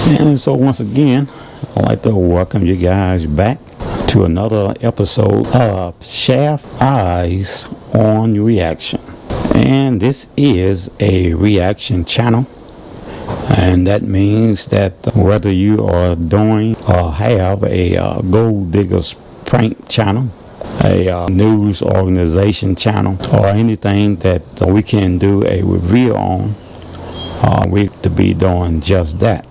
And so once again, I'd like to welcome you guys back to another episode of Shaft Eyes on Reaction. And this is a reaction channel, and that means that whether you are doing or have a gold diggers prank channel, a news organization channel, or anything that we can do a review on, we to be doing just that.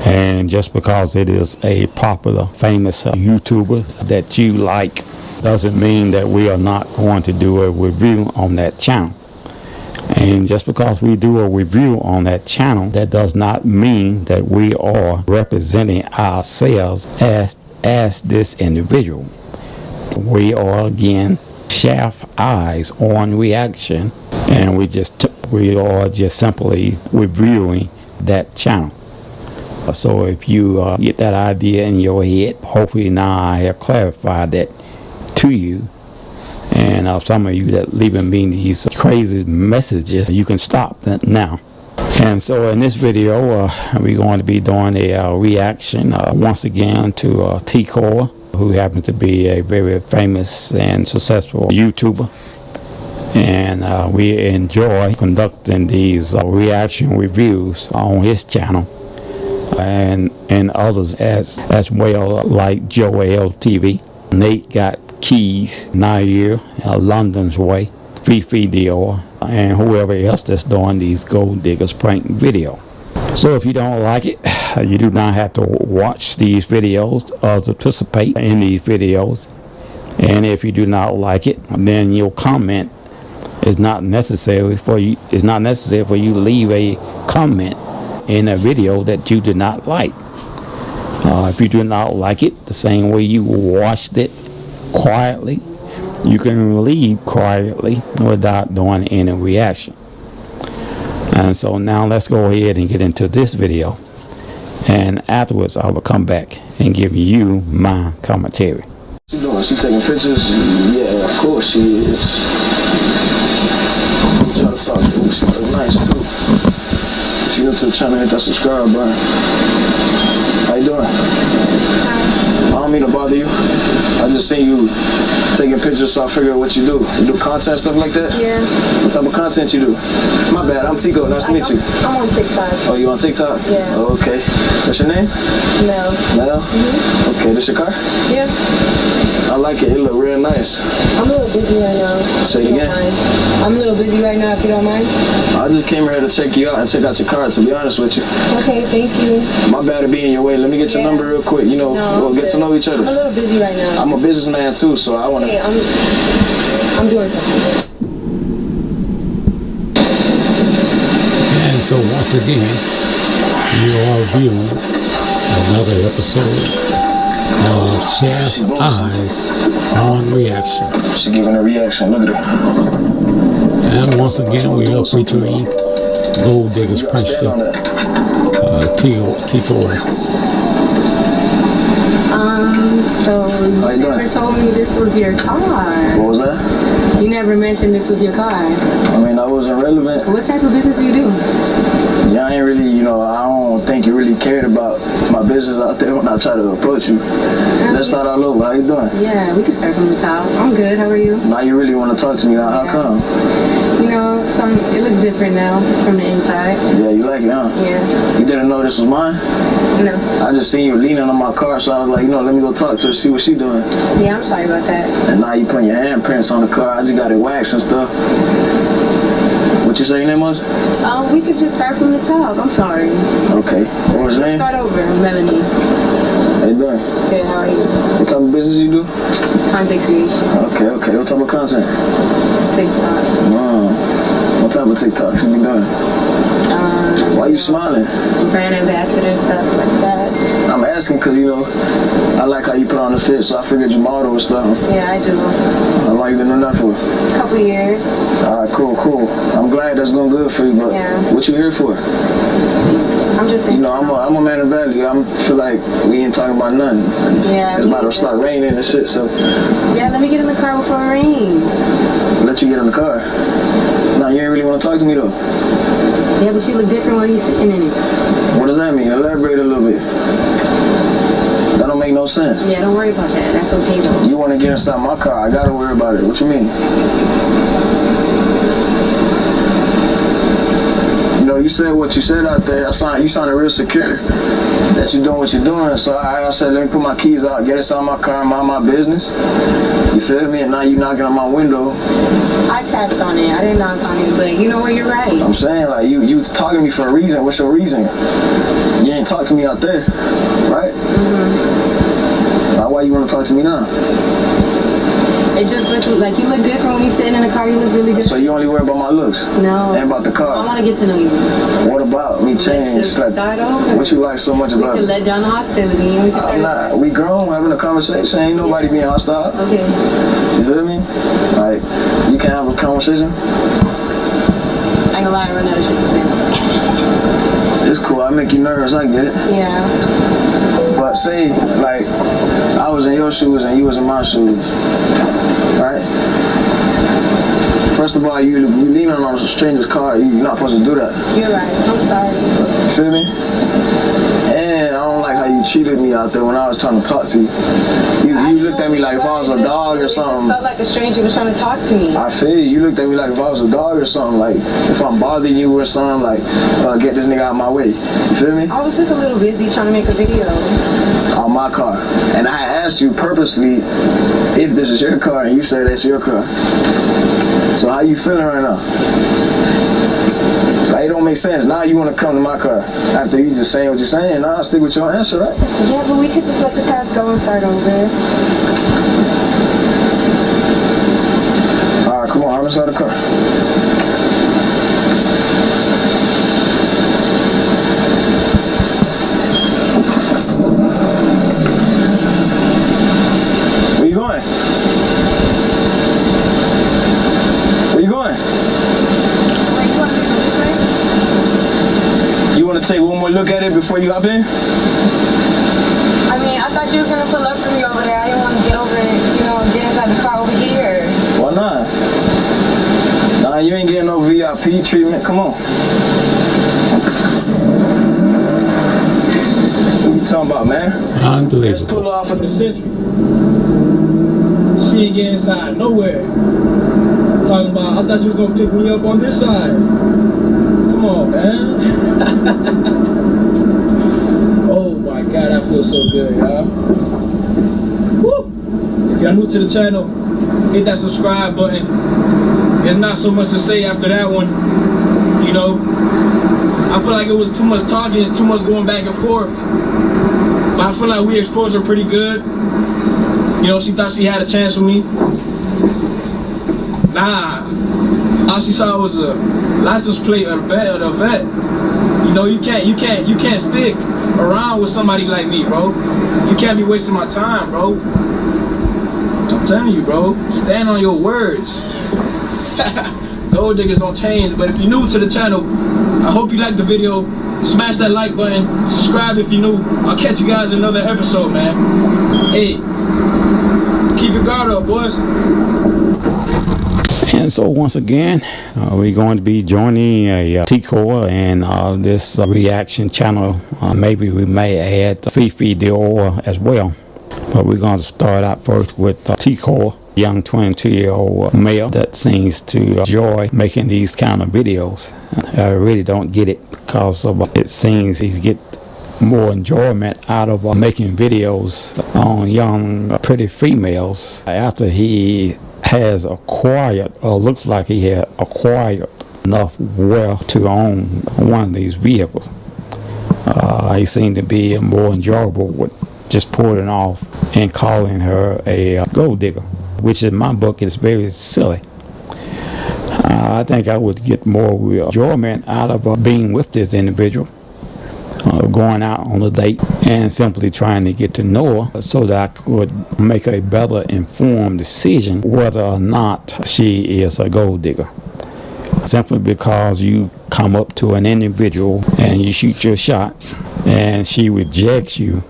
And just because it is a popular, famous YouTuber that you like doesn't mean that we are not going to do a review on that channel. And just because we do a review on that channel, that does not mean that we are representing ourselves as this individual. We are again Shaft Eyes on Reaction, and we are just simply reviewing that channel. So if you get that idea in your head, hopefully now I have clarified that to you. And some of you that leaving me these crazy messages, you can stop that now. And so in this video, we're going to be doing a reaction once again to Ticodior, who happens to be a very famous and successful YouTuber. And we enjoy conducting these reaction reviews on his channel. And others as well, like Joel TV, Nate Got Keys, Nair, London's Way, Ticodior, and whoever else that's doing these gold diggers prank video. So if you don't like it, you do not have to watch these videos or participate in these videos. And if you do not like it, then your comment is not necessary for you. It's not necessary for you to leave a comment in a video that you did not like. If you do not like it, the same way you watched it quietly, you can leave quietly without doing any reaction. And so now let's go ahead and get into this video, and afterwards I will come back and give you my commentary. She doing? She taking pictures? Yeah, of course she is. I'm trying to talk to her. She look nice too. If you're new to the channel, hit that subscribe button. How you doing? I don't mean to bother you. I just seen you taking pictures, so I figured what you do. You do content stuff like that? Yeah. What type of content you do? My bad, I'm Tico. Nice to meet you. I'm on TikTok. Oh, you on TikTok? Yeah. Oh, okay. What's your name? Mel. Mel? Mm-hmm. Okay, this your car? Yeah. I like it. It look real nice. I'm a little busy right now. Say it again? I'm a little busy right now, if you don't mind. I just came here to check you out and check out your car, to be honest with you. Okay, thank you. My bad to be in your way. Let me get your number real quick. You know, we'll get to know each other. I'm a little busy right now. I'm a businessman too, so I want to... Hey, I'm doing something. And so once again, you are viewing another episode of Shaft Eyes on Reaction. She's giving a reaction. Look at her. And once again, we are featuring gold diggers prankster Ticodior. So you never told me this was your car. What was that? You never mentioned this was your car. I mean, I wasn't relevant. What type of business do you do? Yeah, I ain't really, you know, I don't think you really cared about my business out there when I tried to approach you. Let's start all over. How you doing? Yeah, we can start from the top. I'm good. How are you? Now you really want to talk to me. Now, how come? You know, it looks different now from the inside. Yeah, you like it, huh? Yeah. You didn't know this was mine? No. I just seen you leaning on my car, so I was like, you know, let me go talk to her, see what she doing. Yeah, I'm sorry about that. And now you putting your handprints on the car. I just got it waxed and stuff. What you say your name was? We could just start from the top. I'm sorry. Okay. What was your name? Start over. Melanie. How you doing? Good, how are you? What type of business you do? Content creation. Okay, okay. What type of content? TikTok. What type of TikTok you be doing? Why you smiling? Brand ambassador, stuff like that. I'm asking because, you know, I like how you put on the fit, so I figured you model and stuff. Yeah, I do. How long you been doing that for? A couple years. Alright, cool, cool. I'm glad that's going good for you, but what you here for? I'm just You know, I'm a man of value. I feel like we ain't talking about nothing. Yeah. It's about to start raining and shit, so. Yeah, let me get in the car before it rains. Let you get in the car? No, you ain't really want to talk to me though. Yeah, but you look different while you sitting in it. What does that mean? Elaborate no sense. Yeah, don't worry about that. That's okay though. You want to get inside my car, I gotta worry about it. What you mean? You know, you said what you said out there. You sounded real secure that you're doing what you're doing. So I said, let me put my keys out, get inside my car, and mind my business. You feel me? And now you knocking on my window. I tapped on it. I didn't knock on it, but you know what? You're right. I'm saying, like, you was talking to me for a reason. What's your reason? You ain't talk to me out there, right? Mm-hmm. Why you want to talk to me now? It just looked like you look different when you sitting in the car. You look really good. So you only worry about my looks? No. And about the car? I want to get to know you. What about me change? Let's just start over. What you like so much about it? We can let down the hostility. And we can start we grown, having a conversation. Ain't nobody being hostile. Okay. You feel me? Like, you can have a conversation. I ain't gonna lie, I run out of shit to say. It's cool. I make you nervous. I get it. Yeah. But say, like, I was in your shoes and you was in my shoes, right? First of all, you leaning on a stranger's car. You're not supposed to do that. You're right. I'm sorry. You feel me? And I don't like how you treated me out there when I was trying to talk to you. You looked at me like if I was a dog or something. It felt like a stranger was trying to talk to me. I feel you. You looked at me like if I was a dog or something. Like if I'm bothering you or something. Like get this nigga out of my way. You feel me? I was just a little busy trying to make a video. On my car. And I asked you purposely if this is your car, and you said that's your car. So how you feeling right now? Like, it don't make sense. Now you want to come to my car after you just saying what you're saying. Now I'll stick with your answer, right? Yeah, but we could just let the past go and start over. Alright, come on, I'm inside the car. Where you going? Where you going? You want to take one more look at it before you hop in? I mean, I thought you was gonna pull up for me over there. I didn't want to get over it, get inside the car over here. Why not? Nah, you ain't getting no VIP treatment. Come on. What you talking about, man? Unbelievable. Let's pull off at the Century. She ain't getting inside nowhere. Talking about, I thought you was gonna pick me up on this side. Come on, man. Oh my God, I feel so good, y'all. Woo! If y'all new to the channel, hit that subscribe button. There's not so much to say after that one. I feel like it was too much talking, too much going back and forth. But I feel like we exposed her pretty good. She thought she had a chance with me. Nah. All she saw was a license plate of the vet. You can't stick around with somebody like me, bro. You can't be wasting my time, bro. I'm telling you, bro. Stand on your words. Gold diggers don't change. But if you're new to the channel, I hope you liked the video. Smash that like button. Subscribe if you're new. I'll catch you guys in another episode, man. Hey, keep your guard up, boys. And so once again, we're going to be joining a Ticodior and this reaction channel. Maybe we may add Ticodior as well. But we're going to start out first with Ticodior, young 22-year-old male that seems to enjoy making these kind of videos. I really don't get it because it seems he get more enjoyment out of making videos on young pretty females after he has acquired, or looks like he had acquired enough wealth to own one of these vehicles. He seemed to be more enjoyable with just pulling off and calling her a gold digger, which in my book is very silly. I think I would get more enjoyment out of being with this individual, going out on a date and simply trying to get to know her so that I could make a better informed decision whether or not she is a gold digger. Simply because you come up to an individual and you shoot your shot and she rejects you,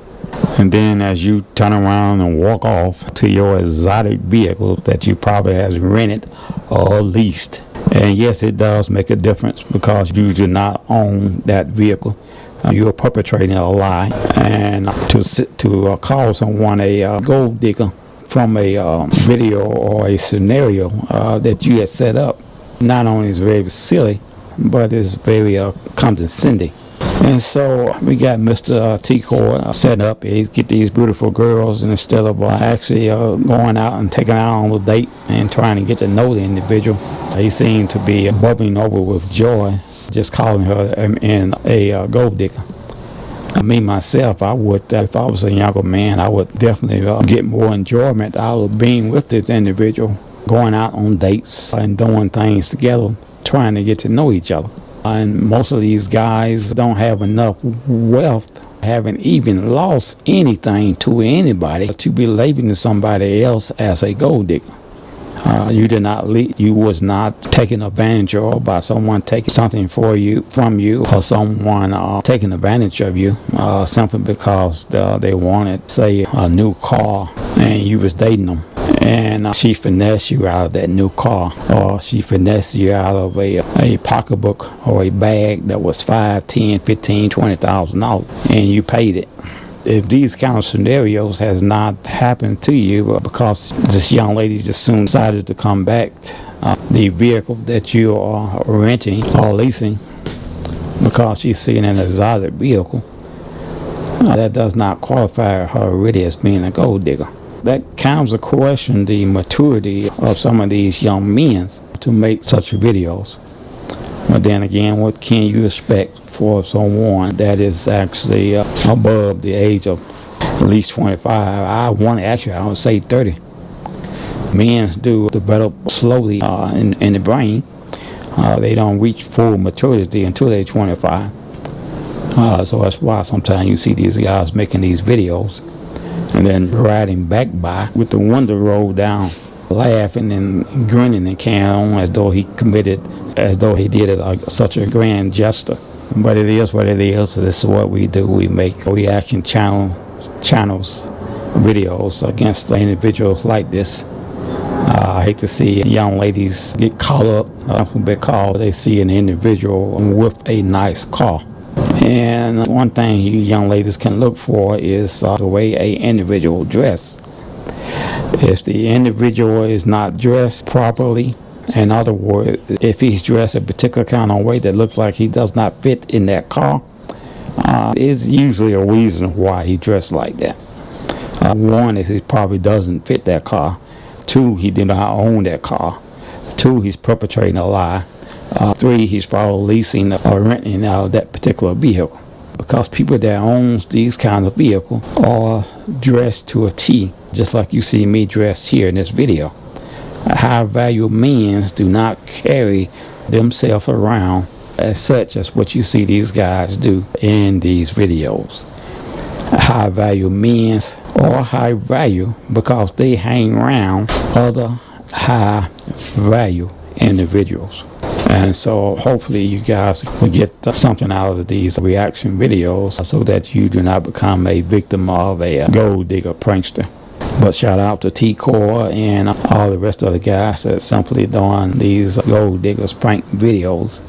and then as you turn around and walk off to your exotic vehicle that you probably has rented or leased. And yes, it does make a difference because you do not own that vehicle. you're perpetrating a lie, and to call someone a gold digger from a video or a scenario that you had set up, not only is very silly, but it's very condescending. And so we got Mr. Ticodior set up. He get these beautiful girls, and instead of actually going out and taking out on a date and trying to get to know the individual, he seemed to be bubbling over with joy, just calling her a gold digger. Me myself, I would, if I was a younger man, I would definitely get more enjoyment out of being with this individual, going out on dates and doing things together, trying to get to know each other. And most of these guys don't have enough wealth, haven't even lost anything to anybody, to be labeling somebody else as a gold digger. You was not taken advantage of by someone taking something from you, or someone taking advantage of you simply because they wanted, say, a new car, and you was dating them, and she finessed you out of that new car, or she finessed you out of a pocketbook or a bag that was $5, $10, $15, $20,000, and you paid it. If these kind of scenarios has not happened to you because this young lady just soon decided to come back, the vehicle that you are renting or leasing, because she's seeing an exotic vehicle, that does not qualify her really as being a gold digger. That comes to question the maturity of some of these young men to make such videos. But then again, what can you expect for someone that is actually above the age of at least 25? I would say 30. Men do develop slowly in the brain. They don't reach full maturity until they're 25. So that's why sometimes you see these guys making these videos and then riding back by with the window rolled down, laughing and grinning and carrying on as though he did it such a grand gesture. But it is what it is. This is what we do. We make reaction channels videos against individuals like this. I hate to see young ladies get caught up because they see an individual with a nice car. And one thing you young ladies can look for is the way an individual dress. If the individual is not dressed properly, in other words, if he's dressed a particular kind of way that looks like he does not fit in that car, it's usually a reason why he dressed like that. One is he probably doesn't fit that car. Two, he did not own that car. Two, he's perpetrating a lie. Three, he's probably leasing or renting out that particular vehicle. Because people that owns these kind of vehicles are dressed to a T, just like you see me dressed here in this video. High value men do not carry themselves around as such as what you see these guys do in these videos. High value men are high value because they hang around other high value individuals. And so hopefully you guys will get something out of these reaction videos so that you do not become a victim of a gold digger prankster. But shout out to Ticodior and all the rest of the guys that simply doing these gold diggers prank videos.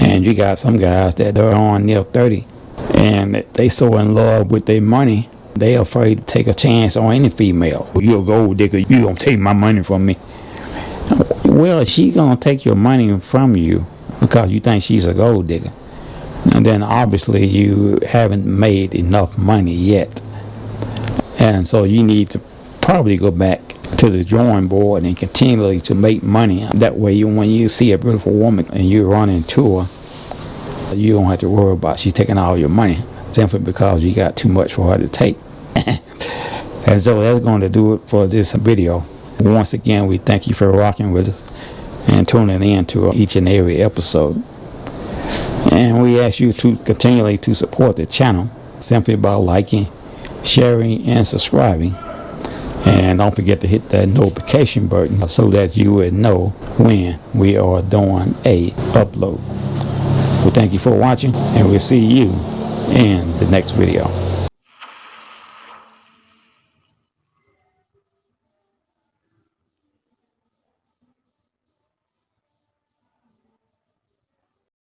And you got some guys that are on near 30 and they so in love with their money, they afraid to take a chance on any female. You're a gold digger, you gonna take my money from me. Well, she gonna take your money from you because you think she's a gold digger. And then obviously you haven't made enough money yet. And so you need to probably go back to the drawing board and continually to make money. That way when you see a beautiful woman and you run into her, you don't have to worry about she taking all your money simply because you got too much for her to take. And so that's going to do it for this video. Once again, we thank you for rocking with us and tuning in to each and every episode. And we ask you to continually to support the channel simply by liking, sharing, and subscribing. And don't forget to hit that notification button so that you would know when we are doing a upload. We thank you for watching, and we'll see you in the next video.